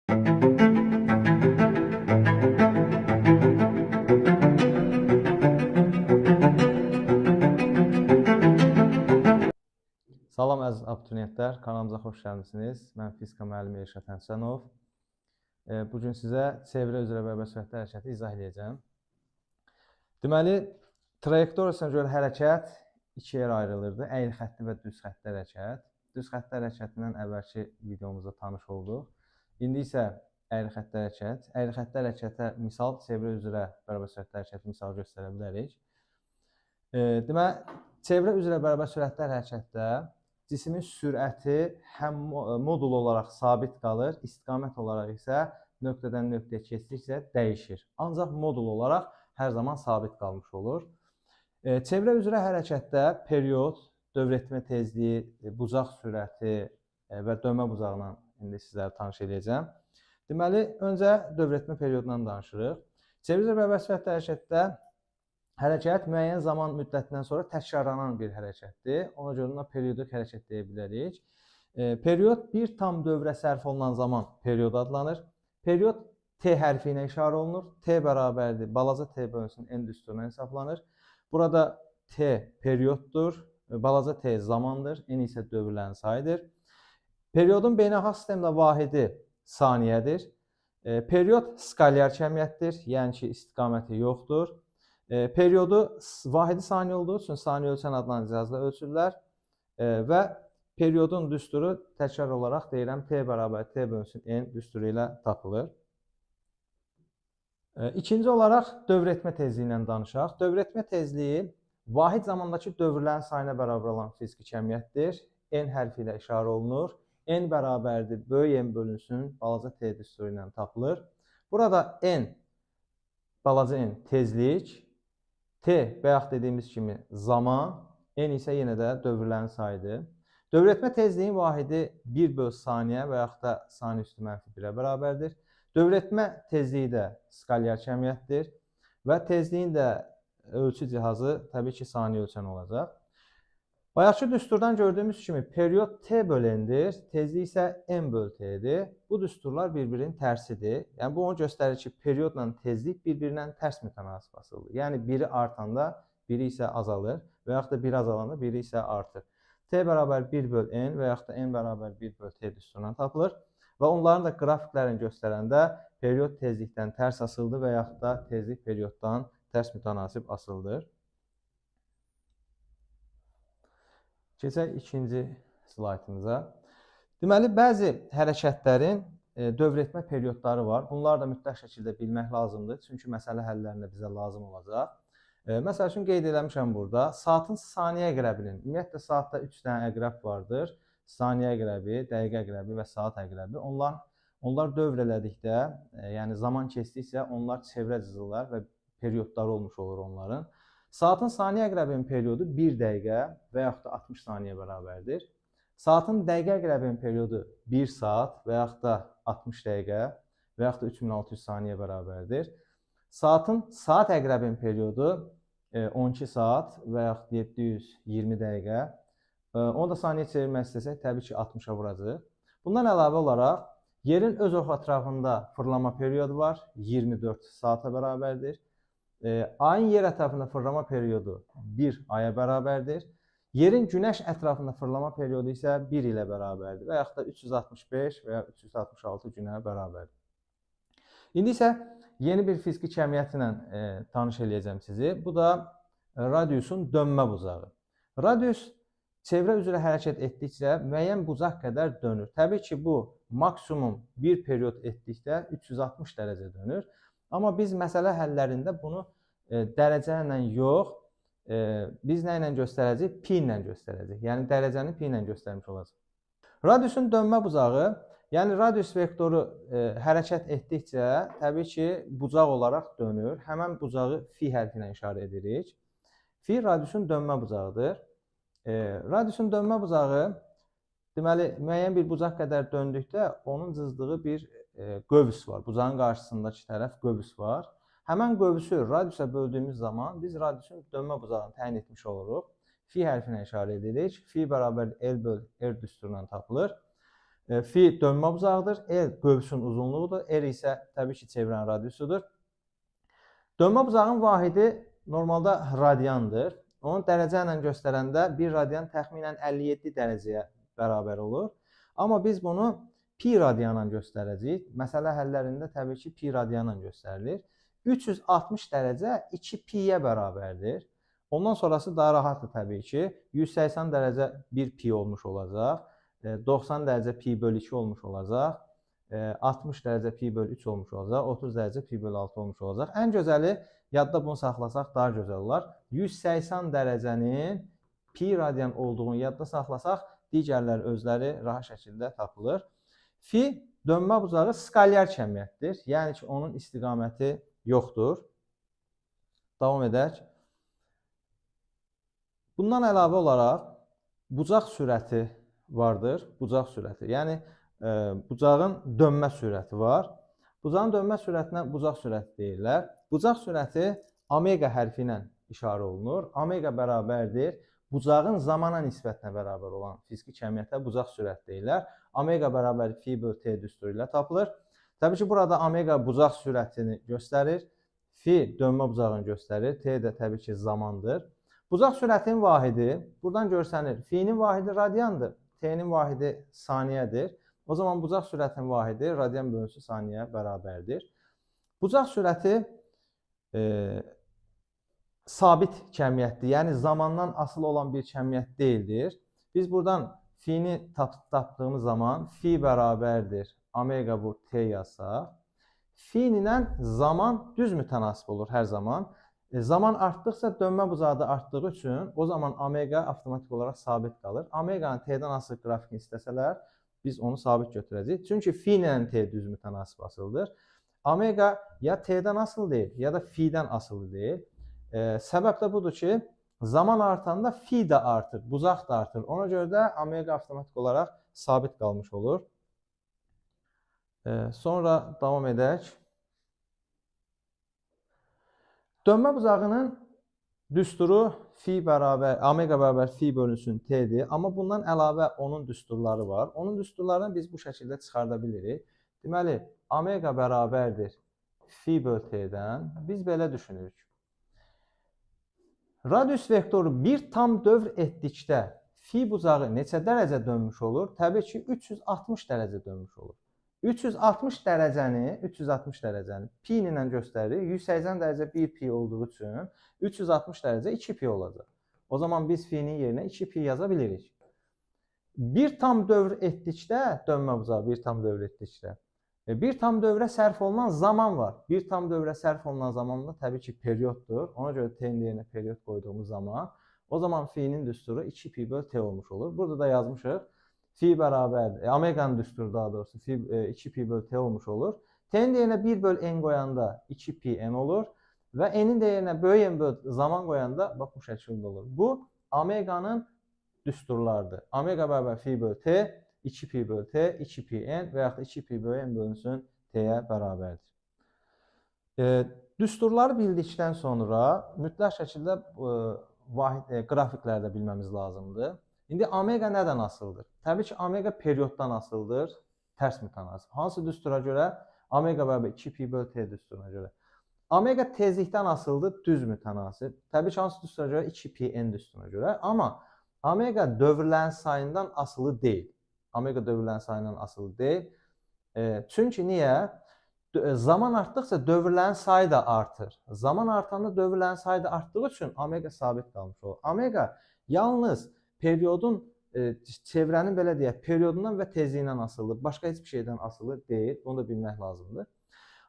Salam əziz abituriyentlər, kanalımıza xoş gəlmisiniz. Mən fizika müəllimi Elşad Həsənov. Bugün sizə çevrə üzrə bərabər sürətli hərəkəti izah edəcəm. Deməli, trayektoriyasına görə hərəkət iki yerə ayrılırdı. Əyri xəttli və düz xəttli hərəkət. Düz xəttli hərəkətindən əvvəlki videomuzda tanış olduq. İndi isə əyri xəttli hərəkət. Əyri xəttli hərəkətə misal, çevrə üzrə bərabər sürətli hərəkəti misal göstərə bilərik. Deməli, çevrə üzrə bərabər sürətli hərəkətdə cismin sürəti həm modul olaraq sabit qalır, istiqamət olaraq isə nöqtədən nöqtəyə keçdikcə dəyişir. Ancaq modul olaraq hər zaman sabit qalmış olur. Çevrə üzrə hərəkətdə period, dövr etmə tezliyi, bucaq sürəti və dönmə bucağından indi sizlərə tanış edəcəm. Deməli, öncə dövr etmə periodundan danışırıq. Çevrə üzrə bərabər sürətli hərəkətdə hərəkət müəyyən zaman müddətindən sonra təkrarlanan bir hərəkətdir. Ona görə ona periodik hərəkət deyə bilərik. Period bir tam dövrə sərf olunan zaman period adlanır. Period T hərfi ilə işarə olunur. T bərabərdir, balaca T bölünsün N düsturuna hesablanır. Burada T perioddur, balaca T zamandır, N isə dövrlərin sayıdır. Periodun beynəlxalq sistemdə vahidi saniyədir. Period skalyar kəmiyyətdir, yəni ki, istiqaməti yoxdur. Periodu vahidi saniyə olduğu üçün saniyə ölçən adlanan cihazla ölçürlər və periodun düsturu təkrar olaraq deyirəm T bərabər T bölünsün N düsturu ilə tapılır. İkinci olaraq dövr etmə tezliyi ilə danışaq. Dövr etmə tezliyi vahid zamandakı dövrlərin sayına bərabər olan fiziki kəmiyyətdir. N hərfi ilə işarə olunur. N bərabərdir böyük N bölünsün balaca T düsturu ilə tapılır. Burada N balaca N tezlik, T bayaq dediyimiz kimi zaman, N isə yenə də dövrlərin sayıdır. Dövr etmə tezliyin vahidi 1/saniyə və yaxud da saniyə üstü mənfi 1-ə bərabərdir. Dövr etmə tezliyi də skalyar kəmiyyətdir və tezliyin də ölçü cihazı təbii ki, saniyə ölçən olacaq. Bayaqki düsturdan gördüyümüz kimi period T bölü N'dir, tezlik isə N bölü T'dir. Bu düsturlar bir-birinin tərsidir. Yəni, bu onu göstərir ki, periodla tezlik bir-birindən tərs mütənasib asılıdır. Yəni, biri artanda, biri isə azalır və yaxud da biri azalanda, biri isə artır. T bərabər 1/N və yaxud da N bərabər 1/T düsturundan tapılır və onların da qrafiklərini göstərəndə period tezlikdən tərs asılıdır və yaxud da tezlik perioddan tərs mütənasib asılıdır. Keçək ikinci slaydımıza. Deməli, bəzi hərəkətlərin dövr etmə periodları var. Bunları da mütləq şəkildə bilmək lazımdır. Çünki məsələ həllərində bizə lazım olacaq. Məsəl üçün, qeyd eləmişəm burada. Saatın saniyə əqrəbinin, ümumiyyətlə saatda 3 dənə əqrəb vardır. Saniyə əqrəbi, dəqiqə əqrəbi və saat əqrəbi. Onlar dövr elədikdə, yəni zaman keçdikcə onlar çevrə cızırlar və periodları olmuş olur onların. Saatın saniyə əqrəbinin periodu 1 dəqiqə və yaxud da 60 saniyə bərabərdir. Saatın dəqiqə əqrəbinin periodu 1 saat və yaxud da 60 dəqiqə və yaxud da 3600 saniyə bərabərdir. Saatın saat əqrəbinin periodu 12 saat və yaxud 720 dəqiqə. Onu da saniyə çevirmək istəsək, təbii ki, 60-a vuracaq. Bundan əlavə olaraq, yerin öz ox ətrafında fırlama periodu var, 24 saata bərabərdir. Ayın yer ətrafında fırlama periodu 1 aya bərabərdir. Yerin günəş ətrafında fırlama periodu isə 1 ilə bərabərdir və yaxud da 365 və ya 366 günə bərabərdir. İndi isə yeni bir fiziki kəmiyyəti ilə tanış edəcəm sizi. Bu da radiusun dönmə bucağı. Radius çevrə üzrə hərəkət etdikcə müəyyən bucaq qədər dönür. Təbii ki, bu maksimum bir period etdikdə 360 dərəcə dönür. Amma biz məsələ həllərində bunu dərəcə ilə yox, biz nə ilə göstərəcəyik? Pi ilə göstərəcəyik. Yəni, dərəcəni pi ilə göstərmiş olacaq. Radiusun dönmə bucağı, yəni radius vektoru hərəkət etdikcə, təbii ki, bucaq olaraq dönür. Həmən bucağı fi hərfi ilə işarə edirik. Fi radiusun dönmə bucağıdır. Radiusun dönmə bucağı, deməli, müəyyən bir bucaq qədər döndükdə onun cızdığı bir qövs var. Bucağın qarşısındakı tərəf qövs var. Həmən qövsü radiusa böldüyümüz zaman biz radiusun dönmə bucağını təyin etmiş oluruq. Fi hərfinə işarə edirik. Fi bərabər L böl R düsturundan tapılır. Fi dönmə buzağıdır, L qövsün uzunluğudur, R isə təbii ki, çevrən radiusudur. Dönmə buzağın vahidi normalda radiandır. Onu dərəcə ilə göstərəndə 1 radian təxminən 57 dərəcəyə bərabər olur. Amma biz bunu pi radianla göstərəcəyik. Məsələ həllərində təbii ki, pi radianla göstərilir. 360 dərəcə 2 piyə bərabərdir. Ondan sonrası daha rahatdır təbii ki. 180 dərəcə 1 pi olmuş olacaq. 90 dərəcə pi bölü 2 olmuş olacaq. 60 dərəcə pi bölü 3 olmuş olacaq. 30 dərəcə pi bölü 6 olmuş olacaq. Ən gözəli, yadda bunu saxlasaq daha gözəl olar. 180 dərəcənin pi radian olduğunu yadda saxlasaq, digərləri özləri rahat şəkildə tapılır. Fi dönmə bucağı skalyar kəmiyyətdir. Yəni ki, onun istiqaməti yoxdur. Davam edək. Bundan əlavə olaraq bucaq sürəti vardır. Bucaq sürəti. Yəni bucağın dönmə sürəti var. Bucağın dönmə sürətinə bucaq sürəti deyirlər. Bucaq sürəti omega hərfi ilə işarə olunur. Omega bərabərdir bucağın zamana nisbətinə bərabər olan fiziki kəmiyyətə bucaq sürəti deyirlər. Omega bərabər fi bölü t düsturu ilə tapılır. Təbii ki, burada omega bucaq sürətini göstərir. Fi dönmə bucağını göstərir. T də təbii ki, zamandır. Bucaq sürətinin vahidi buradan görsənir. Fi'nin vahidi radiandır. T'nin vahidi saniyədir. O zaman bucaq sürətinin vahidi radian bölünsün saniyəyə bərabərdir. Bucaq sürəti sabit kəmiyyətdir. Yəni zamandan asılı olan bir kəmiyyət deyildir. Biz buradan fi'ni tapdığımız zaman fi bərabərdir omega vur t yazsaq. Fi ilə zaman düz mütənasib olur hər zaman. Zaman artdıqca dönmə bucağı da artdığı üçün o zaman omega avtomatik olaraq sabit qalır. Omeganın t-dən asılı qrafikini istəsələr biz onu sabit götürəcəyik. Çünki fi ilə t düz mütənasib asılıdır. Omega ya t-dən asılı deyil, ya da fi-dən asılı deyil. Səbəb də budur ki, zaman artanda fi də artır, bucaq da artır. Ona görə də omega avtomatik olaraq sabit qalmış olur. Sonra davam edək. Dönmə bucağının düsturu fi bərabər, omega bərabər fi bölünsün t'dir. Amma bundan əlavə onun düsturları var. Onun düsturlarını biz bu şəkildə çıxarda bilirik. Deməli, omega bərabərdir fi bölü t'dən. Biz belə düşünürük. Radius vektoru bir tam dövr etdikdə fi bucağı neçə dərəcə dönmüş olur? Təbii ki, 360 dərəcə dönmüş olur. 360 dərəcəni pi ilə göstərir. 180 dərəcə 1 pi olduğu üçün 360 dərəcə 2 pi olacaq. O zaman biz fi'nin yerinə 2 pi yaza bilirik. Bir tam dövr etdikdə, dönmə bucağı bir tam dövr etdikdə, bir tam dövrə sərf olunan zaman var. Bir tam dövrə sərf olunan zaman da təbii ki, perioddur. Ona görə t'nin yerinə period qoyduğumuz zaman, o zaman fi'nin düsturu 2 pi bölü t olmuş olur. Burada da yazmışıq. Fi bərabərdir. Omega'nın düsturu daha doğrusu 2 pi bölü t olmuş olur. T'nin yerinə 1 bölü n qoyanda 2 pi n olur. Və n'in yerinə böyük n bölü zaman qoyanda bax bu şəkildə olur. Bu omega'nın düsturlarıdır. Omega bərabər fi bölü t, 2 pi bölü t, 2 pi n və yaxud da 2 pi bölü n bölünsün t'yə bərabərdir. Düsturları bildikdən sonra mütləq şəkildə qrafiklərdə bilməmiz lazımdır. İndi omega nədən asılıdır? Təbii ki, omega perioddan asılıdır, tərs mütənasib. Hansı düstura görə? Omega bərabər 2 pi bölü t düsturuna görə. Omega tezlikdən asılıdır, düz mütənasib. Təbii ki, hansı düstura görə? 2 pi n düsturuna görə. Amma omega dövrlərin sayından asılı deyil. Omega dövrlərin sayından asılı deyil. Çünki niyə? Zaman artdıqca dövrlərin sayı da artır. Zaman artanda dövrlərin sayı da artdığı üçün omega sabit qalmış olur. Omega yalnız periodun, çevrənin belə deyək, periodundan və tezliyindən asılıdır. Başqa heç bir şeydən asılı deyil. Bunu da bilmək lazımdır.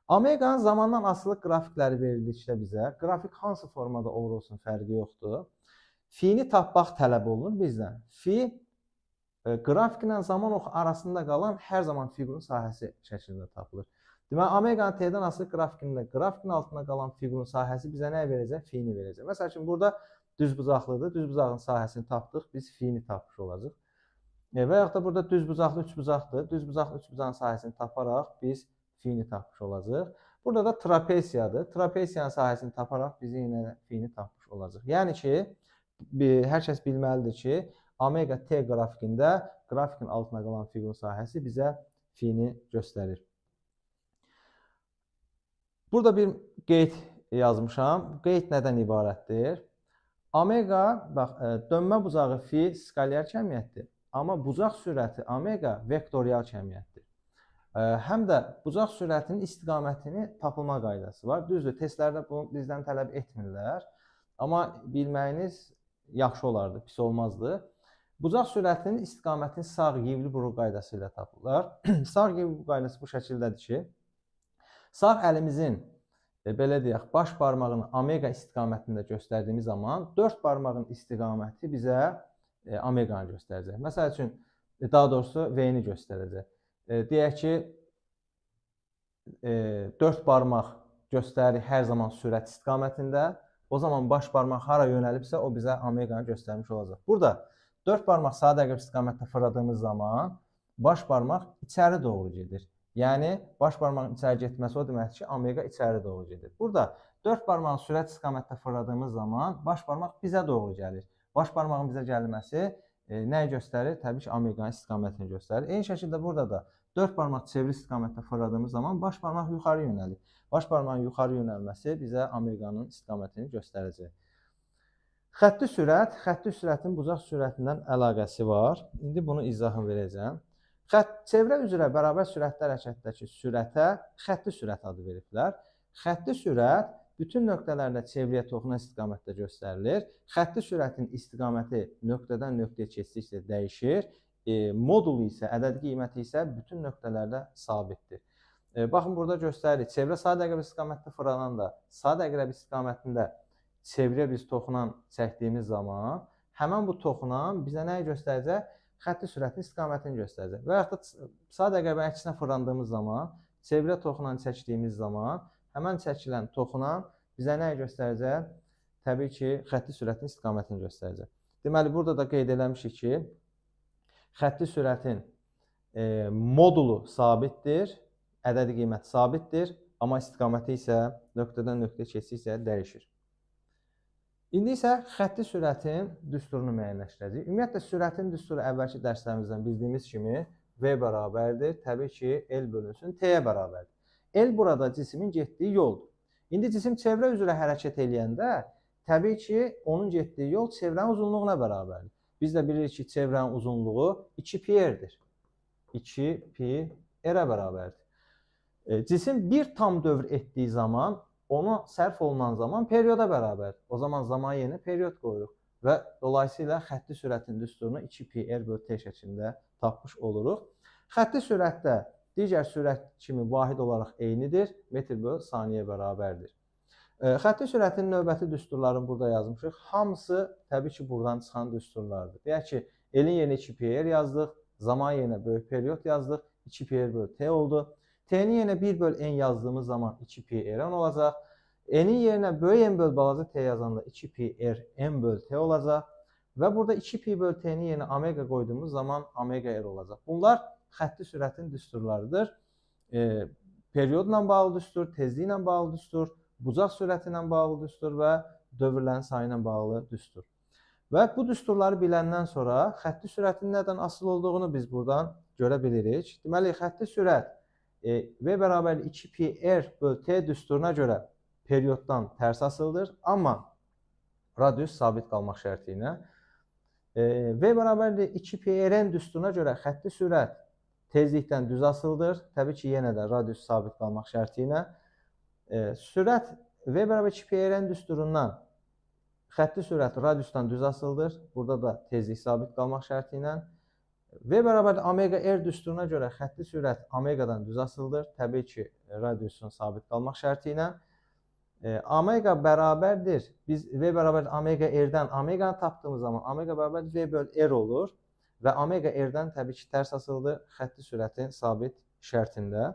Omega'nın zamandan asılı qrafikləri verildikdə bizə, qrafik hansı formada olur olsun fərqi yoxdur. Fi'ni tapmaq tələb olunur bizdən. Fi qrafik ilə zaman oxu arasında qalan hər zaman fiqurun sahəsi şəklində tapılır. Deməli, omega'nın t'dən asılı qrafikində, qrafikin altında qalan fiqurun sahəsi bizə nə verəcək? Fi'ni verəcək. Məsəl üçün, burada düz bucaqlıdır. Düz bucağın sahəsini tapdıq. Biz fi'ni tapmış olacaq. Və yaxud da burada düz bucaqlı, üç bucaqdır. Düz bucaqlı, üç bucağın sahəsini taparaq biz fi'ni tapmış olacaq. Burada da trapesiyadır. Trapesiyanın sahəsini taparaq biz yenə fi'ni tapmış olacaq. Yəni ki, hər kəs bilməlidir ki, omega t qrafikində Qrafikin altına qalan fiqurun sahəsi bizə fi-ni göstərir. Burada bir qeyd yazmışam. Qeyd nədən ibarətdir? Omega, bax, dönmə bucağı fi skalyar kəmiyyətdir. Amma bucaq sürəti omega vektorial kəmiyyətdir. Həm də bucaq sürətinin istiqamətini tapılma qaydası var. Düzdür, testlərdə bunu bizdən tələb etmirlər. Amma bilməyiniz yaxşı olardı, pis olmazdı. Bucaq sürətinin istiqamətini sağ yivli buruq qaydası ilə tapırlar. Sağ yivli buruq qaydası bu şəkildədir ki, sağ əlimizin belə deyək, baş barmağını omega istiqamətində göstərdiyimiz zaman 4 barmağın istiqaməti bizə omeganı göstərəcək. Məsəl üçün, daha doğrusu V-ni göstərəcək. Deyək ki, 4 barmaq göstərir hər zaman sürət istiqamətində. O zaman baş barmaq hara yönəlibsə, o bizə omeganı göstərmiş olacaq. Burada 4 barmaq saat əqrəb istiqamətdə fırladığımız zaman baş barmaq içəri doğru gedir. Yəni, baş barmağın içəri getməsi o deməkdir ki, omega içəri doğru gedir. Burada 4 barmağı sürət istiqamətdə fırladığımız zaman baş barmaq bizə doğru gəlir. Baş barmağın bizə gəlməsi nəyi göstərir? Təbii ki, omeganın istiqamətini göstərir. Eyni şəkildə burada da 4 barmaq çevri istiqamətdə fırladığımız zaman baş barmaq yuxarı yönəlir. Baş barmağın yuxarı yönəlməsi bizə omeganın istiqamətini göstərəcək. Xətti sürətin bucaq sürətindən əlaqəsi var. İndi bunu izahını verəcəm. Çevrə üzrə bərabər sürətli hərəkətdəki sürətə xətti sürət adı veriblər. Xətti sürət bütün nöqtələrdə çevrəyə toxunan istiqamətdə göstərilir. Xətti sürətin istiqaməti nöqtədən nöqtəyə keçdikcə dəyişir. Modulu isə, ədədi qiyməti isə bütün nöqtələrdə sabitdir. Baxın, burada göstərir. Çevrə saat əqrəb istiqamətdə fırlananda, saat əqrəb istiqamətində çevrəyə biz toxunan çəkdiyimiz zaman həmən bu toxunan bizə nəyi göstərəcək? Xətti sürətin istiqamətini göstərəcək. Və yaxud da saat əqrəbin əksinə fırlandığımız zaman, çevrə toxunan çəkdiyimiz zaman, həmən çəkilən toxunan bizə nəyi göstərəcək? Təbii ki, xətti sürətin istiqamətini göstərəcək. Deməli, burada da qeyd eləmişik ki, xətti sürətin modulu sabitdir, ədədi qiyməti sabitdir, amma istiqaməti isə nöqtədən nöqtəyə keçdikcə dəyişir. İndi isə xətti sürətin düsturunu müəyyənləşdirəcəyik. Ümumiyyətlə, sürətin düsturu əvvəlki dərslərimizdən bildiyimiz kimi V bərabərdir. Təbii ki, L bölünsün T-yə bərabərdir. L burada cismin getdiyi yoldur. İndi cisim çevrə üzrə hərəkət eləyəndə, təbii ki, onun getdiyi yol çevrənin uzunluğuna bərabərdir. Biz də bilirik ki, çevrənin uzunluğu 2πr-dir. 2πr-ə bərabərdir. Cisim bir tam dövr etdiyi zaman, onu sərf olunan zaman perioda bərabərdir. O zaman zaman yerinə period qoyuruq və dolayısıyla xətti sürətin düsturunu 2πr/t şəklində tapmış oluruq. Xətti sürətdə digər sürət kimi vahid olaraq eynidir, metr/saniyə bərabərdir. Xətti sürətin növbəti düsturlarını burada yazmışıq. Hamısı təbii ki, buradan çıxan düsturlardır. Deyək ki, L-in yerinə 2πr yazdıq, zaman yerinə böyük period yazdıq, 2πr/t oldu. T-nin yerinə 1/n yazdığımız zaman 2πr-n olacaq. N-in yerinə böyük n böl balaca t yazanda 2πr-n/t olacaq. Və burada 2π/t-nin yerinə omega qoyduğumuz zaman omega r olacaq. Bunlar xətti sürətin düsturlarıdır. Periodla bağlı düstur, tezliklə bağlı düstur, bucaq sürəti ilə bağlı düstur və dövrlərin sayı ilə bağlı düstur. Və bu düsturları biləndən sonra xətti sürətin nədən asılı olduğunu biz buradan görə bilirik. Deməli, xətti sürət V bərabər 2πr/t düsturuna görə perioddan tərs asılıdır, amma radius sabit qalmaq şərti ilə. V bərabər 2πr-n düsturuna görə xətti sürət tezlikdən düz asılıdır. Təbii ki, yenə də radius sabit qalmaq şərti ilə. Sürət V bərabər 2πr-n düsturundan xətti sürət radiusdan düz asılıdır. Burada da tezlik sabit qalmaq şərti ilə. V bərabər omega r düsturuna görə xətti sürət omegadan düz asılıdır. Təbii ki, radiusun sabit qalmaq şərti ilə. Omega bərabərdir. Biz V bərabər omega r-dən omeganı tapdığımız zaman omega bərabər V/r olur. Və omega r-dən təbii ki, tərs asılıdır xətti sürətin sabit şərtində.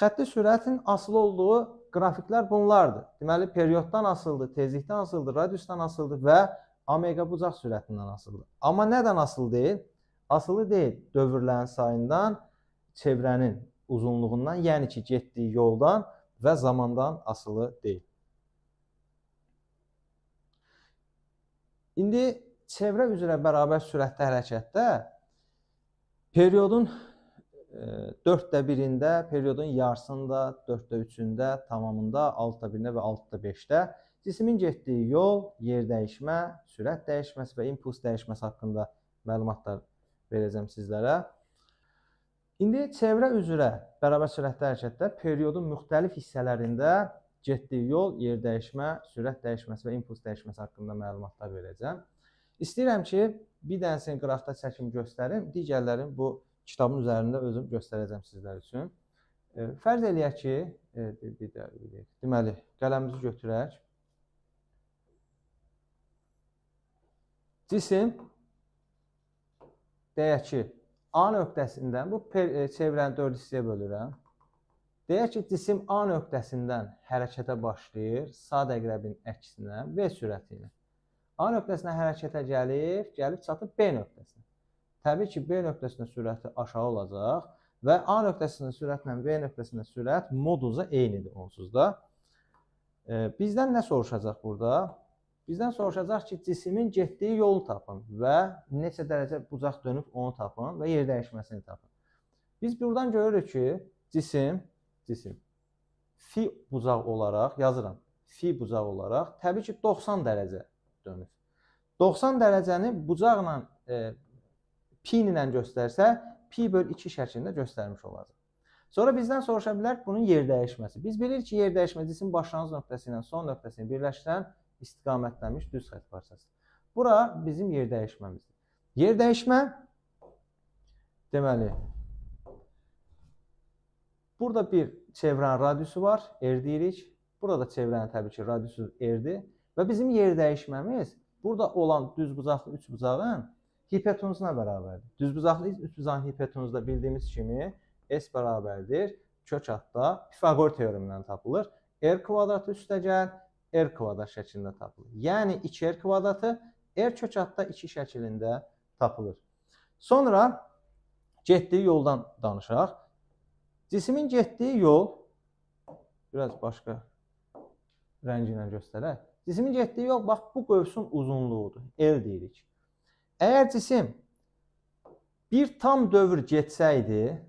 Xətti sürətin asılı olduğu qrafiklər bunlardır. Deməli, perioddan asılıdır, tezlikdən asılıdır, radiusdan asılıdır və omega bucaq sürətindən asılıdır. Amma nədən asılı deyil? Asılı deyil dövrlərin sayından, çevrənin uzunluğundan, yəni ki, getdiyi yoldan və zamandan asılı deyil. İndi çevrə üzrə bərabər sürətli hərəkətdə Periodun 1/4-də, periodun yarısında, 1/3-də, tamamında, 6/1-də və 6/5-də cismin getdiyi yol, yer dəyişmə, sürət dəyişməsi və impuls dəyişməsi haqqında məlumatlar verəcəm sizlərə. İndi çevrə üzrə bərabər sürətli hərəkətdə periodun müxtəlif hissələrində getdiyi yol, yer dəyişmə, sürət dəyişməsi və impuls dəyişməsi haqqında məlumatlar verəcəm. İstəyirəm ki, bir dənəsini qıraqda çəkim göstərim, digərlərini bu kitabın üzərində özüm göstərəcəm sizlər üçün. Fərz eləyək ki, deməli, qələmimizi götürək. Cisim, deyək ki, A nöqtəsindən, bu çevrəni 4 hissəyə bölürəm. Deyək ki, cisim A nöqtəsindən hərəkətə başlayır, sağ əqrəbin əksinə V sürəti ilə. A nöqtəsinə hərəkətə gəlib çatıb B nöqtəsinə. Təbii ki, B nöqtəsində sürəti aşağı olacaq və A nöqtəsində sürətlə B nöqtəsində sürət moduza eynidir onsuz da. Bizdən nə soruşacaq burada? Bizdən soruşacaq ki, cismin getdiyi yolu tapın və neçə dərəcə bucaq dönüb onu tapın və yer dəyişməsini tapın. Biz buradan görürük ki, cisim fi bucaq olaraq, yazıram, fi bucaq olaraq təbii ki, 90 dərəcə dönür. 90 dərəcəni bucaqla pi ilə göstərsə, pi böl 2 şəklində göstərmiş olacaq. Sonra bizdən soruşa bilər bunun yer dəyişməsi. Biz bilirik ki, yer dəyişmə cisim başlanğıc nöqtəsi ilə son nöqtəsini birləşdirən istiqamətlənmiş düz xətt parçası. Bura bizim yer dəyişməmizdir. Yer dəyişmə, deməli, burada bir çevrənin radiusu var, R deyirik. Burada çevrənin təbii ki, radiusu R-dir. Və bizim yer dəyişməmiz burada olan düzbucaqlı üçbucağın hipotenuzuna bərabərdir. Düzbucaqlı üçbucağın hipotenuzda bildiyimiz kimi S bərabərdir. Kök altda Pifaqor teoremindən tapılır. R kvadratı üstəgəl R kvadrat şəklində tapılır. Yəni 2R kvadratı R kök altda 2 şəklində tapılır. Sonra getdiyi yoldan danışaq. Cismin getdiyi yol, biraz başqa rəngi ilə göstərək. Cismin getdiyi yol, bax, bu qövsün uzunluğudur. L deyirik. Əgər cisim bir tam dövr getsəydi,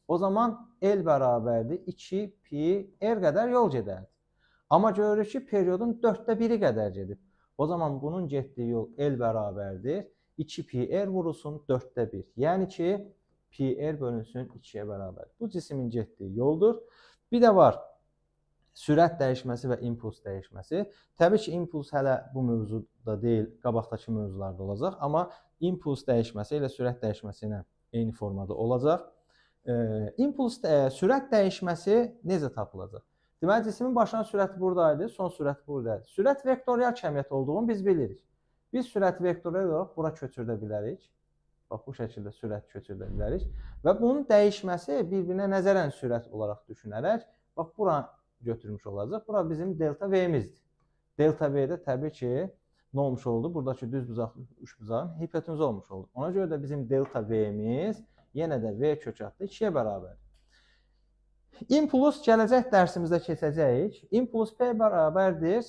o zaman L bərabərdir 2 pi R qədər yol gedərdi. Amma görürük ki, periodun 1/4 qədər gedib. O zaman bunun getdiyi yol L bərabərdir 2 pi R vurulsun 1/4. Yəni ki, pi R bölünsün 2-yə bərabər. Bu cismin getdiyi yoldur. Bir də var sürət dəyişməsi və impuls dəyişməsi. Təbii ki, impuls hələ bu mövzuda deyil, qabaqdakı mövzularda olacaq. Amma impuls dəyişməsi ilə sürət dəyişməsi ilə eyni formada olacaq. Sürət dəyişməsi necə tapılacaq? Deməli, cismin başlanğıc sürəti buradaydı, son sürəti buradaydı. Sürət vektorial kəmiyyət olduğunu biz bilirik. Biz sürəti vektorial olaraq bura köçürdə bilərik. Bax, bu şəkildə sürət köçürdə bilərik. Və bunun dəyişməsi bir-birinə nəzərən sürət olaraq düşünərək, bax, bura götürmüş olacaq. Bura bizim delta V'mizdir. Delta V'də təbii ki, nə olmuş oldu? Buradakı düz bucaqlı üçbucağın hipotenuzu olmuş oldu. Ona görə də bizim delta V'miz yenə də V kök altda 2-yə bərabərdir. Impuls gələcək dərsimizdə keçəcəyik. Impuls P bərabərdir,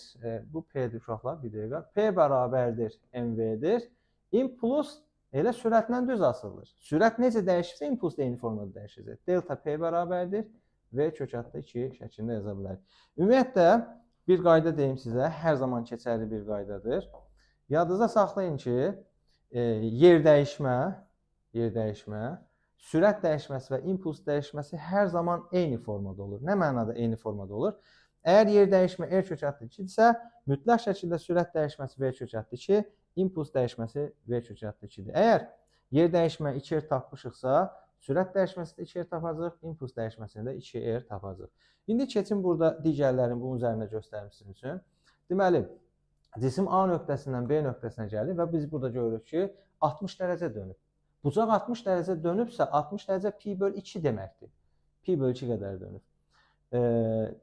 bu P'dir uşaqlar, bir dəqiqə. P bərabərdir MV'dir. Impuls elə sürətlə düz asılıdır. Sürət necə dəyişirsə, impuls da eyni formada dəyişəcək. Delta P bərabərdir. V kök altda 2 şəklində yaza bilərik. Ümumiyyətlə, bir qayda deyim sizə, hər zaman keçərli bir qaydadır. Yadınızda saxlayın ki, yer dəyişmə, sürət dəyişməsi və impuls dəyişməsi hər zaman eyni formada olur. Nə mənada eyni formada olur? Əgər yer dəyişmə R kök altda 2-dirsə, mütləq şəkildə sürət dəyişməsi V kök altda 2, impuls dəyişməsi V kök altda 2-dir. Əgər yer dəyişmə 2R tapmışıqsa, sürət dəyişməsi də 2R tapacaq, impuls dəyişməsində də 2R tapacaq. İndi keçin burada digərlərini bunun üzərində göstərim sizin üçün. Deməli, cisim A nöqtəsindən B nöqtəsinə gəlir və biz burada görürük ki, 60 dərəcə dönüb. Bucaq 60 dərəcə dönübsə, 60 dərəcə pi böl 2 deməkdir. Pi böl 2 qədər dönüb.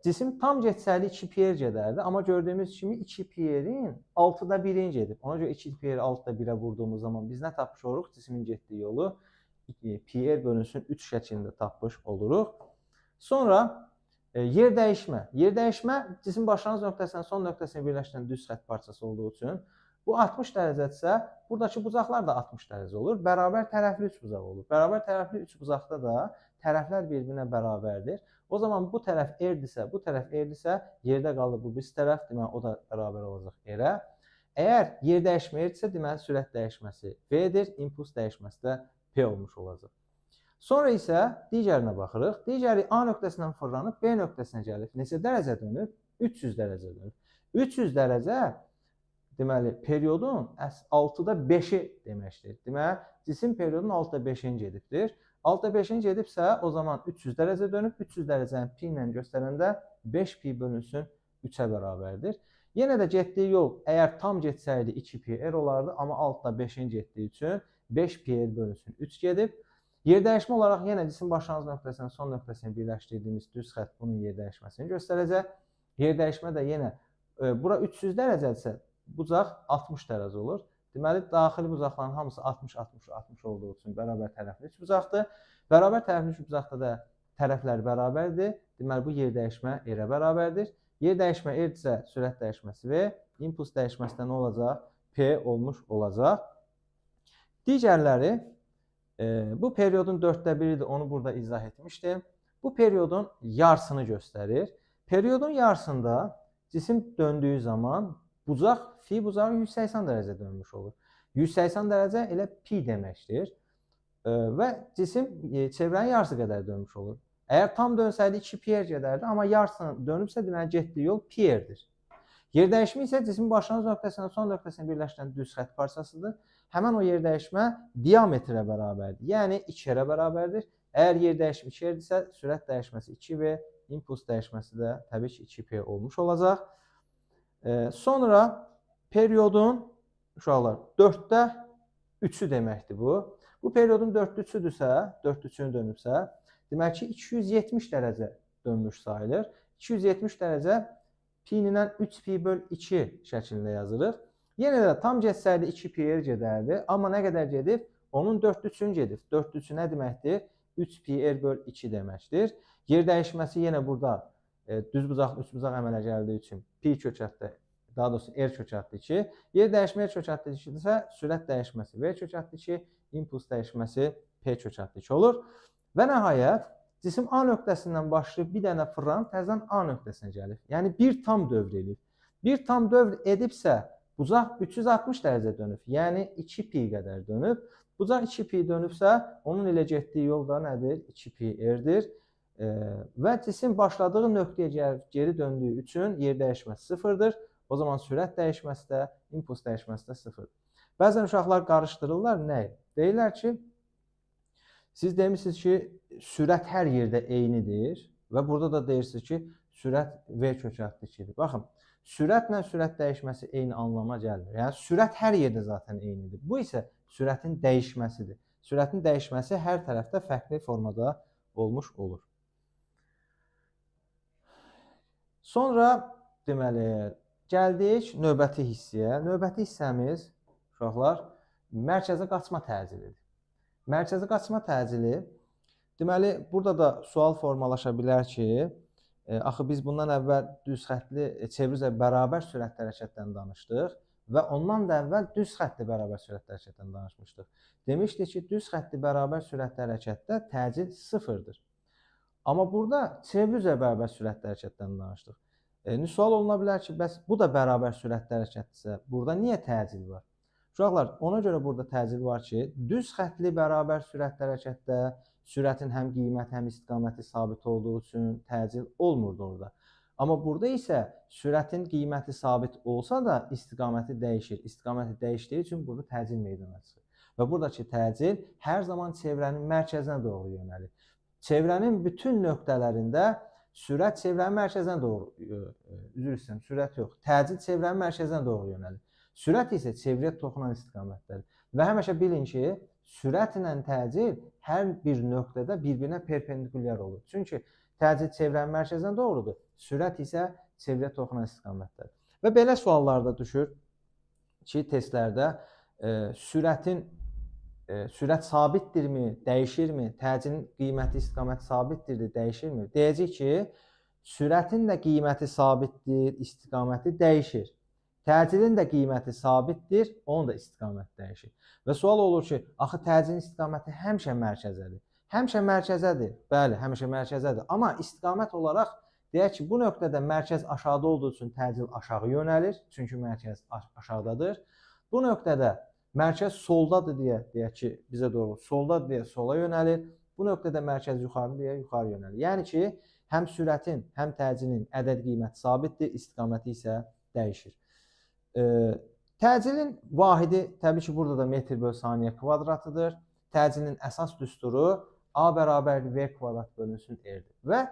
Cisim tam getsəyli 2 pi R gedərdi, amma gördüyümüz kimi 2 pi R-in 6-da 1-in gedib. Ona görə 2 pi R 6-da 1-ə vurduğumuz zaman biz nə tapmış oluruq? Cismin getdiyi yolu pi R bölünsün 3 şəklində tapmış oluruq. Sonra yer dəyişmə. Yer dəyişmə cisim başlanğıc nöqtəsindən son nöqtəsini birləşdirən düz xətt parçası olduğu üçün Bu 60 dərəcədirsə, buradakı bucaqlar da 60 dərəcə olur. Bərabər tərəfli üçbucaq olur. Bərabər tərəfli üçbucaqda da tərəflər bir-birinə bərabərdir. O zaman bu tərəf R-dirsə, bu tərəf R-dirsə, yerdə qalır bu birisi tərəf, deməli o da bərabər olacaq R-ə. Əgər yer dəyişmə R-dirsə, deməli sürət dəyişməsi V-dir, impuls dəyişməsi də P olmuş olacaq. Sonra isə digərinə baxırıq. Digəri A nöqtəsindən fırlanıb B nöqtəsinə gəlib. Neçə dərəcə dönüb? 300 dərəcə dönüb. 300 dərəcə deməli periodun 6-da 5-i deməkdir. Deməli cisim periodun 6-da 5-ini gedibdir. 6-da 5-ini gedibsə o zaman 300 dərəcə dönüb. 300 dərəcəni pi ilə göstərəndə 5 pi bölünsün 3-ə bərabərdir. Yenə də getdiyi yol əgər tam getsəydi 2 pi r olardı, amma 6-da 5-ini getdiyi üçün 5 pi r bölünsün 3 gedib. Yer dəyişmə olaraq yenə cisim başlanğıc nöqtəsindən son nöqtəsini birləşdirdiyimiz düz xətt bunun yer dəyişməsini göstərəcək. Yer dəyişmə də yenə bura 300 dərəcədirsə bucaq 60 dərəcə olur. Deməli daxili bucaqların hamısı 60 olduğu üçün bərabər tərəfli üçbucaqdır. Bərabər tərəfli üçbucaqda da tərəflər bərabərdir. Deməli bu yer dəyişmə r-ə bərabərdir. Yer dəyişmə r-dirsə sürət dəyişməsi v, impuls dəyişməsi də nə olacaq? P olmuş olacaq. Digərləri bu periodun 4də 1-idir, onu burada izah etmişdim. Bu periodun yarısını göstərir. Periodun yarısında cisim döndüyü zaman bucaq, fi bucağı 180 dərəcə dönmüş olur. 180 dərəcə elə pi deməkdir. Və cisim çevrənin yarısı qədər dönmüş olur. Əgər tam dönsəydi 2 pi r gedərdi, amma yarısını dönübsə deməli getdiyi yol pi r-dir. Yer dəyişmə isə cismin başlanğıc nöqtəsindən son nöqtəsini birləşdirən düz xətt parçasıdır. Həmən o yer dəyişmə diametrə bərabərdir. Yəni 2r-ə bərabərdir. Əgər yer dəyişmə 2r-dirsə, sürət dəyişməsi 2v, impuls dəyişməsi də təbii ki 2p olmuş olacaq. Sonra periodun uşaqlar 4də 3-ü deməkdir bu. Bu periodun 4də 3-üdürsə, 4də 3-ünü dönübsə, demək ki 270 dərəcə dönmüş sayılır. 270 dərəcə pi ilə 3 pi böl 2 şəklində yazırıq. Yenə də tam getsəydi 2 pi r gedərdi. Amma nə qədər gedib? Onun 4də 3-ünü gedib. 4də 3-ü nə deməkdir? 3 pi r böl 2 deməkdir. Yer dəyişməsi yenə burada düz bucaq, üç bucaq əmələ gəldiyi üçün pi kökətdə, daha doğrusu r kökətdə 2. Yer dəyişmə r kökətdə 2-dirsə, sürət dəyişməsi v kökətdə 2, impuls dəyişməsi p kökətdə 2 olur. Və nəhayət, cisim A nöqtəsindən başlayıb bir dənə fırlanıb təzədən A nöqtəsinə gəlib. Yəni bir tam dövr edib. Bir tam dövr edibsə, bucaq 360 dərəcə dönüb. Yəni 2 pi qədər dönüb. Bucaq 2 pi dönübsə, onun ilə getdiyi yol da nədir? 2 pi r-dir. Və cisim başladığı nöqtəyə geri döndüyü üçün yer dəyişməsi 0-dır. O zaman sürət dəyişməsi də, impuls dəyişməsi də 0-dır. Bəzən uşaqlar qarışdırırlar. Nə? Deyirlər ki, siz demişsiniz ki, sürət hər yerdə eynidir və burada da deyirsiniz ki, sürət v kökətdə 2-dir. Baxın, sürətlə sürət dəyişməsi eyni anlama gəlmir. Yəni, sürət hər yerdə zaten eynidir. Bu isə sürətin dəyişməsidir. Sürətin dəyişməsi hər tərəfdə fərqli formada olmuş olur. Sonra, deməli, gəldik növbəti hissəyə. Növbəti hissəmiz, uşaqlar, mərkəzə qaçma təcilidir. Mərkəzi qaçma təcili, deməli, burada da sual formalaşa bilər ki, axı biz bundan əvvəl düz xəttli çevir üzrə bərabər sürətli hərəkətdən danışdıq və ondan da əvvəl düz xəttli bərabər sürətli hərəkətdən danışmışdıq. Demişdik ki, düz xəttli bərabər sürətli hərəkətdə təcil 0-dır. Amma burada çevir üzrə bərabər sürətli hərəkətdən danışdıq. Sual oluna bilər ki, bəs bu da bərabər sürətli hərəkətdirsə, burada niyə təcil var? Uşaqlar, ona görə burada təcil var ki, düz xəttli bərabər sürətli hərəkətdə sürətin həm qiyməti, həm istiqaməti sabit olduğu üçün təcil olmurdu orada. Amma burada isə sürətin qiyməti sabit olsa da istiqaməti dəyişir. İstiqaməti dəyişdiyi üçün burada təcil meydana çıxır. Və buradakı təcil hər zaman çevrənin mərkəzinə doğru yönəlir. Çevrənin bütün nöqtələrində sürət çevrənin mərkəzinə doğru, üzr istəyirəm, sürət yox, təcil çevrənin mərkəzinə doğru yönəlir. Sürət isə çevrəyə toxunan istiqamətdir. Və həmişə bilin ki, sürət ilə təcil hər bir nöqtədə bir-birinə perpendikulyar olur. Çünki təcil çevrənin mərkəzinə doğrudur, sürət isə çevrəyə toxunan istiqamətdir. Və belə suallarda düşür ki, testlərdə sürət sabitdirmi, dəyişirmi, təcilin qiyməti, istiqaməti sabitdirmi, dəyişirmi? Deyəcək ki, sürətin də qiyməti sabitdir, istiqaməti dəyişir. Təcilin də qiyməti sabitdir, onun da istiqaməti dəyişir. Və sual olur ki, axı təcilin istiqaməti həmişə mərkəzədir. Həmişə mərkəzədir. Bəli, həmişə mərkəzədir. Amma istiqamət olaraq deyək ki, bu nöqtədə mərkəz aşağıda olduğu üçün təcil aşağı yönəlir. Çünki mərkəz aşağıdadır. Bu nöqtədə mərkəz soldadır deyə, deyək ki, bizə doğru soldadır deyə sola yönəlir. Bu nöqtədə mərkəz yuxarı deyə yuxarı yönəlir. Yəni ki, həm sürətin, həm təcilin ədəd qiyməti sabitdir, istiqaməti isə dəyişir. Təcilin vahidi təbii ki, burada da metr bölü saniyə kvadratıdır. Təcilin əsas düsturu A bərabərdir V kvadrat bölünsün R-dir. Və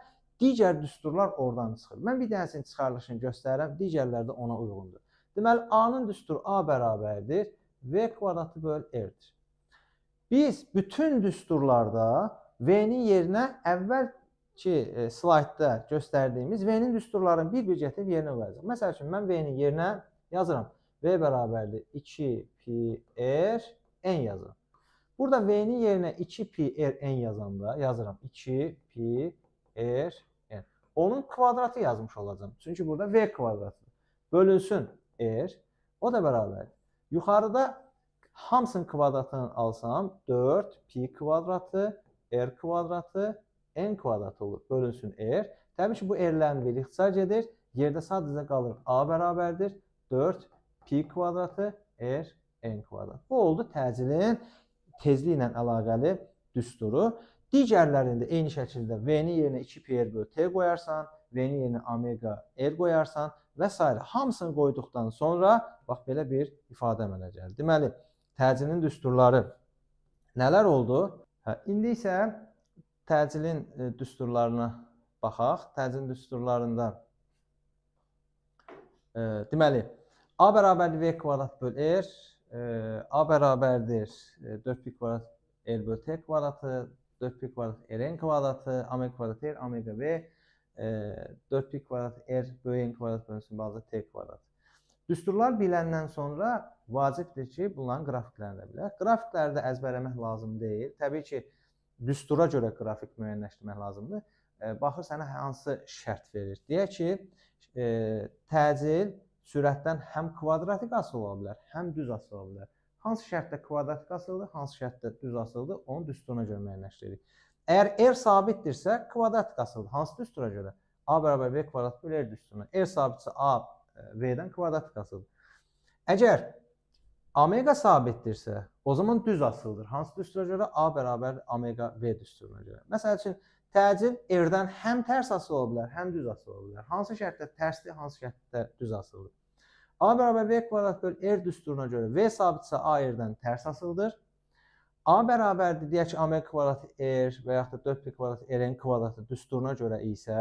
digər düsturlar oradan çıxır. Mən bir dənəsinin çıxarılışını göstərirəm, digərləri də ona uyğundur. Deməli, A-nın düsturu A bərabərdir, V kvadratı böl R-dir. Biz bütün düsturlarda V-nin yerinə əvvəlki slaydda göstərdiyimiz V-nin düsturlarını bir-bir gətirib yerinə qoyacaq. Məsəl üçün, mən V-nin yerinə yazıram. V bərabərdir 2 pi R n yazıram. Burada V-nin yerinə 2 pi R n yazanda yazıram 2 pi R n. Onun kvadratı yazmış olacağım. Çünki burada V kvadratı bölünsün R. O da bərabərdir. Yuxarıda hamısının kvadratını alsam 4 pi kvadratı R kvadratı n kvadratı olur. Bölünsün R. Təbii ki, bu R-lərin biri ixtisar edir. Yerdə sadəcə qalır A bərabərdir 4 pi kvadratı R n kvadrat. Bu oldu təcilin tezliyi ilə əlaqəli düsturu. Digərlərində eyni şəkildə V-nin yerinə 2 pi R bölü T qoyarsan, V-nin yerinə omega R qoyarsan və s. Hamısını qoyduqdan sonra bax belə bir ifadə əmələ gəlir. Deməli, təcilin düsturları nələr oldu? İndi isə təcilin düsturlarına baxaq. Təcilin düsturlarında deməli, A bərabərdir V kvadrat böl R, A bərabərdir 4 pi kvadrat R böl T kvadratı, 4 pi kvadrat Rn kvadratı, omega kvadrat R, omega V, 4 pi kvadrat R böyük N kvadrat bölünsün balaca T kvadrat. Düsturlar biləndən sonra vacibdir ki, bunların qrafiklərini də bilək. Qrafikləri də əzbərləmək lazım deyil. Təbii ki, düstura görə qrafik müəyyənləşdirmək lazımdır. Baxır sənə hansı şərt verir. Deyək ki, təcil sürətdən həm kvadratik asılı ola bilər, həm düz asılı ola bilər. Hansı şərtdə kvadratik asılıdır, hansı şərtdə düz asılıdır, onun düsturuna görə müəyyənləşdiririk. Əgər R sabitdirsə, kvadratik asılıdır. Hansı düstura görə? A bərabər V kvadrat böl R düsturuna. R sabitsə A V-dən kvadratik asılıdır. Əgər omega sabitdirsə, o zaman düz asılıdır. Hansı düstura görə? A bərabər omega V düsturuna görə. Məsəl üçün, təcil R-dən həm tərs asılı ola bilər, həm düz asılı ola bilər. Hansı şərtdə tərsdir, hansı şərtdə düz asılıdır. A bərabər V kvadrat böl R düsturuna görə V sabitsə A R-dən tərs asılıdır. A bərabərdir, deyək ki, omega kvadrat R və yaxud da 4 pi kvadrat Rn kvadratı düsturuna görə isə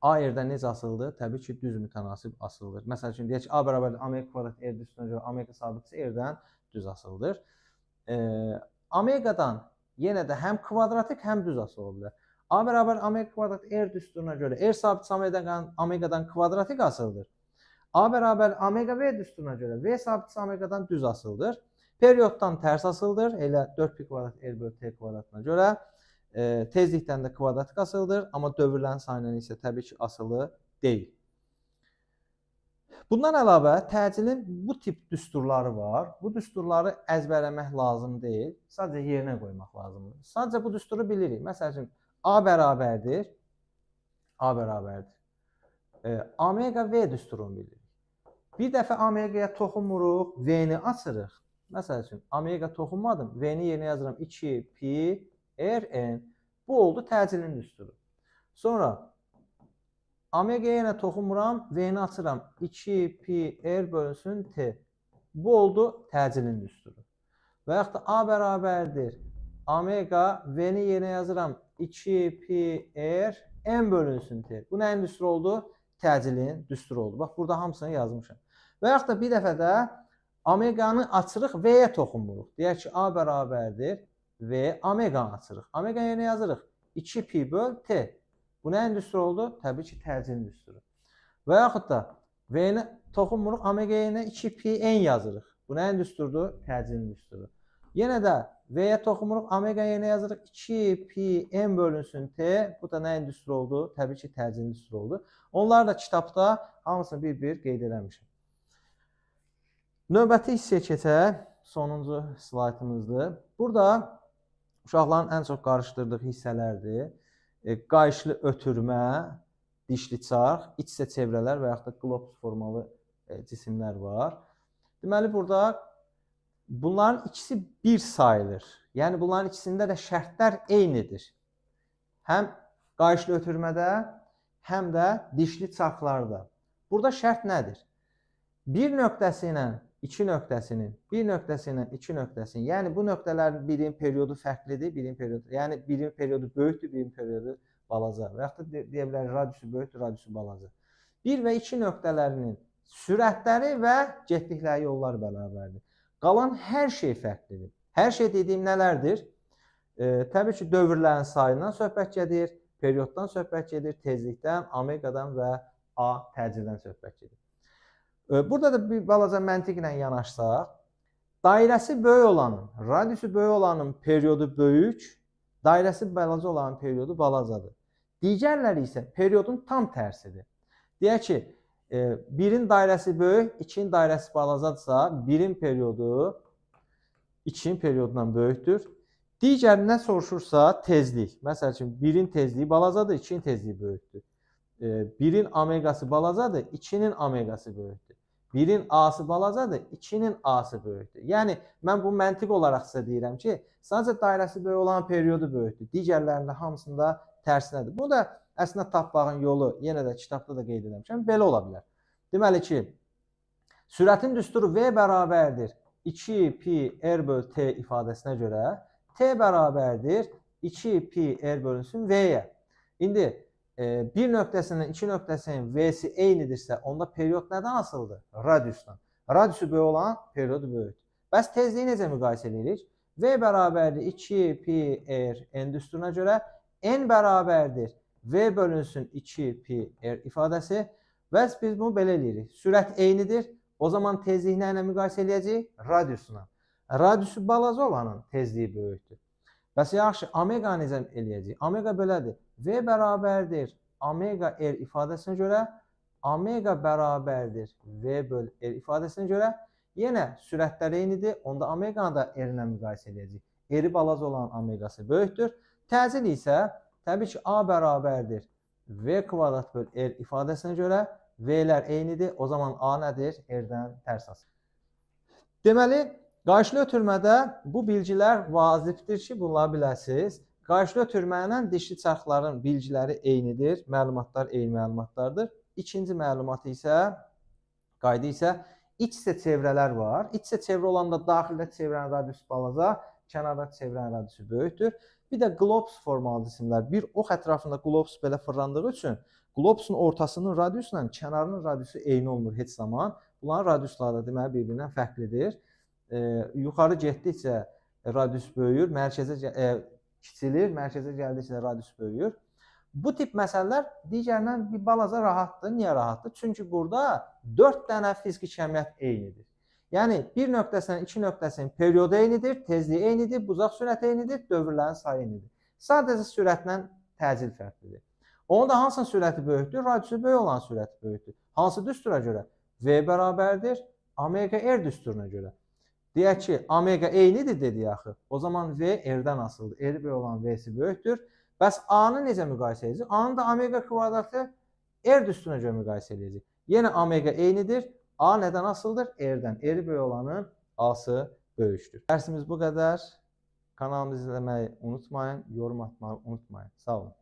A R-dən necə asılıdır? Təbii ki, düz mütənasib asılıdır. Məsəl üçün, deyək ki, A bərabərdir omega kvadrat R düsturuna görə omega sabitsə R-dən düz asılıdır. Omegadan yenə də həm kvadratik, həm düz asılı ola bilər. A bərabər omega kvadrat R düsturuna görə R sabitsə omegadan kvadratik asılıdır. A bərabər omega V düsturuna görə V sabitsə omegadan düz asılıdır. Perioddan tərs asılıdır. Elə 4 pi kvadrat R bölü T kvadratına görə tezlikdən də kvadratik asılıdır. Amma dövrlərin sayından isə təbii ki, asılı deyil. Bundan əlavə təcilin bu tip düsturları var. Bu düsturları əzbərləmək lazım deyil. Sadəcə yerinə qoymaq lazımdır. Sadəcə bu düsturu bilirik. Məsəl üçün A bərabərdir. Omega V düsturunu bilirik. Bir dəfə omegaya toxunmuruq, V-ni açırıq. Məsəl üçün, omega toxunmadım, V-ni yerinə yazıram 2 pi Rn. Bu oldu təcilin düsturu. Sonra, omegaya yenə toxunmuram, V-ni açıram 2 pi R bölünsün T. Bu oldu təcilin düsturu. Və yaxud da A bərabərdir. Omega, V-ni yerinə yazıram 2 pi R N bölünsün T. Bu nəyin düsturu oldu? Təcilin düsturu oldu. Bax, burada hamısını yazmışam. Və yaxud da bir dəfə də omeganı açırıq, V-yə toxunmuruq. Deyək ki, A bərabərdir V, omeganı açırıq. Omega yerinə yazırıq 2 pi böl T. Bu nəyin düsturu oldu? Təbii ki, təcilin düsturu. Və yaxud da V-ni toxunmuruq, omega yerinə 2 pi N yazırıq. Bu nəyin düsturudur? Təcilin düsturu. Yenə də V-yə toxunmuruq, omega yerinə yazırıq 2 pi N bölünsün T. Bu da nəyin düsturu oldu? Təbii ki, təcilin düsturu oldu. Onları da kitabda hamısını bir-bir qeyd eləmişim. Növbəti hissəyə keçək. Sonuncu slaytımızdır. Burada uşaqların ən çox qarışdırdığı hissələrdir. Qayışlı ötürmə, dişli çarx, iç-içə çevrələr və yaxud da qlobus formalı cisimlər var. Deməli, burada bunların ikisi bir sayılır. Yəni, bunların ikisində də şərtlər eynidir. Həm qayışlı ötürmədə, həm də dişli çarxlarda. Burada şərt nədir? Bir nöqtəsi ilə iki nöqtəsinin, bir nöqtəsi ilə iki nöqtəsinin, yəni bu nöqtələrin birinin periodu fərqlidir, birinin periodu, yəni birinin periodu böyükdür, birinin periodu balaca və yaxud da deyə bilərik, radiusu böyükdür, radiusu balaca. Bir və iki nöqtələrinin sürətləri və getdikləri yollar bərabərdir. Qalan hər şey fərqlidir. Hər şey dediyim nələrdir? Təbii ki, dövrlərin sayından söhbət gedir, perioddan söhbət gedir, tezlikdən, omeqadan və A təcildən söhbət gedir. Burada da bir balaca məntiqlə yanaşsaq, dairəsi böyük olanın, radiusu böyük olanın periodu böyük, dairəsi balaca olanın periodu balacadır. Digərləri isə periodun tam tərsidir. Deyək ki, birin dairəsi böyük, ikinin dairəsi balacadırsa, birin periodu ikinin periodundan böyükdür. Digərinə soruşursa, tezlik. Məsəl üçün, birin tezliyi balacadır, ikinin tezliyi böyükdür. Birin omeqası balacadır, ikinin omeqası böyükdür. Birin A'sı balacadır, ikinin A'sı böyükdür. Yəni, mən bu məntiq olaraq sizə deyirəm ki, sadəcə dairəsi böyük olan periodu böyükdür. Digərlərində hamısında tərsinədir. Bu da əslində tapmağın yolu, yenə də kitabda da qeyd edilmişəm, belə ola bilər. Deməli ki, sürətin düsturu V bərabərdir 2 pi R bölü T ifadəsinə görə T bərabərdir 2 pi R bölünsün V-yə. İndi, bir nöqtəsinin, iki nöqtəsinin V'si eynidirsə, onda period nədən asılıdır? Radiusdan. Radiusu böyük olan periodu böyükdür. Bəs tezliyi necə müqayisə edirik? V bərabərdir 2 pi R n düsturuna görə n bərabərdir V bölünsün 2 pi R ifadəsi. Və biz bunu belə edirik. Sürət eynidir. O zaman tezliyi nə ilə müqayisə edəcəyik? Radiusuna. Radiusu balaca olanın tezliyi böyükdür. Bəs yaxşı, omega necə eləyəcəyik? Omega belədir. V bərabərdir omega R ifadəsinə görə, omega bərabərdir V böl R ifadəsinə görə yenə sürətlər eynidir. Onda omeganı da R ilə müqayisə edəcəyik. R-i balaca olan omegası böyükdür. Təcil isə təbii ki, A bərabərdir V kvadrat böl R ifadəsinə görə V'lər eynidir. O zaman A nədir? R-dən tərs asılır. Deməli, qayışlı ötürmədə bu bilgilər vacibdir ki, bunları biləsiniz. Qayışlı ötürməylə dişli çarxların bilgiləri eynidir. Məlumatlar eyni məlumatlardır. İkinci məlumatı isə, qayda isə iç-içə çevrələr var. İç-içə çevrə olanda daxildə çevrənin radiusu balaca, kənarda çevrənin radiusu böyükdür. Bir də qlobus formalı cisimlər. Bir ox ətrafında qlobus belə fırlandığı üçün qlobusun ortasının radiusuyla kənarının radiusu eyni olmur heç zaman. Bunların radiusları da deməli bir-birindən fərqlidir. Yuxarı getdikcə radius böyüyür, mərkəzə kiçilir, mərkəzə gəldikcə radius böyüyür. Bu tip məsələlər digərindən bir balaca rahatdır. Niyə rahatdır? Çünki burada 4 dənə fiziki kəmiyyət eynidir. Yəni, bir nöqtəsindən iki nöqtəsinin periodu eynidir, tezliyi eynidir, bucaq sürəti eynidir, dövrlərin sayı eynidir. Sadəcə sürətlə təcil fərqlidir. Onun da hansının sürəti böyükdür? Radiusu böyük olan sürəti böyükdür. Hansı düstura görə? V bərabərdir omega R düsturuna görə. Deyək ki, omega eynidir dedik axı. O zaman V R-dən asılıdır. R böyük olan V'si böyükdür. Bəs A-nı necə müqayisə edəcək? A-nı da omega kvadratı R düsturuna görə müqayisə edəcək. Yenə omega eynidir. A nədən asılıdır? R-dən. R böyük olanın A-sı böyükdür. Dərsimiz bu qədər. Kanalımızı izləməyi unutmayın, yorum atmayı unutmayın. Sağ olun.